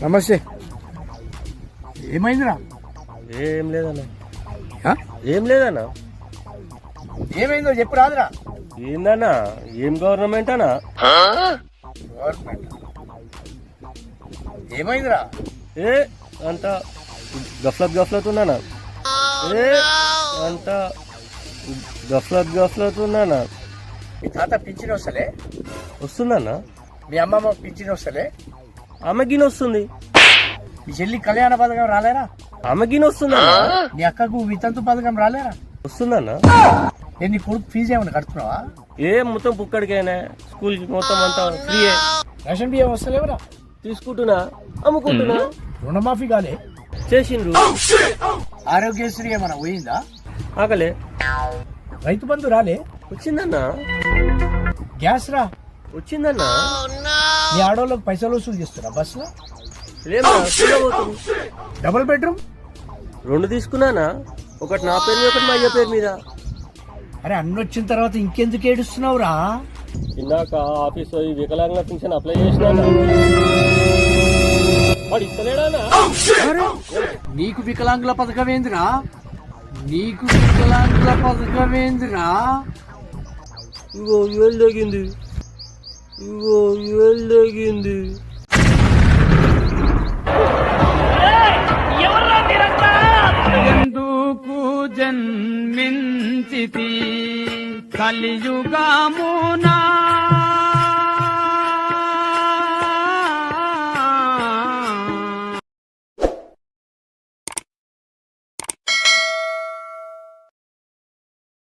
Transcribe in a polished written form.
నమస్తే. ఏమైందిరా? ఏం లేదన్నా. ఏం లేదన్నా. ఏమైందో చెప్పు రాదురా. ఏందన్నా? ఏం గవర్నమెంట్ అన్నా? గవర్నమెంట్ ఏమైందిరా? ఏ అంత గఫ్లత్ ఉన్నానా? ఏ అంత గఫ్లత్ ఉన్నానా? మీ తాత పింఛన్ వస్తలే? వస్తుందన్నా. మీ అమ్మమ్మ పింఛన్ వస్తలే? ఆమెగిన వస్తుంది. మీ చెల్లి కళ్యాణ పథకం రాలేరా? ఆమెగిన వస్తుందన్నా. నీ అక్కకు వితంతు పథకం రాలేరా? వస్తుందన్నా. నీ కొడుకు ఫీజు ఏమైనా కడుతున్నావా? ఏ మొత్తం పుక్కడికైనా స్కూల్ కి మొత్తం అంతా ఫ్రీయే. రేషన్ బియ్యం వస్తలేవరా? తీసుకుంటున్నా, అమ్ముకుంటున్నా. రుణమాఫీ కాలే? చేసిండ్రు. ఆరోగ్యశ్రీ ఏమైనా పోయిందా? ఆకలే. రైతు బంధు రాలే? వచ్చిందన్నా. గ్యాస్ రా? వచ్చిందన్నా. మీ ఆడవాళ్ళకి పైసలు వసూలు చేస్తున్నా బస్సులో? లేకపోతుంది. డబుల్ బెడ్రూమ్ 2 తీసుకున్నానా, ఒకటి నా పేరు మీద, ఒకటి మా అయ్య పేరు మీద. అరే అన్న వచ్చిన తర్వాత ఇంకెందుకు ఏడుస్తున్నావురా? ఇందాక ఆఫీస్ వికలాంగ పింఛన్ అప్లై చేసినా. వాడు ఇస్తలేడానా? నీకు వికలాంగుల పథకం ఏందిరా? నీకు వికలాంగుల పథకం ఏందిరా? ఇగో ఏళ్ళు తగ్గింది, ఇగో ఏళ్ళు తగ్గింది. ఎందుకు జన్మించితి కలియుగమునా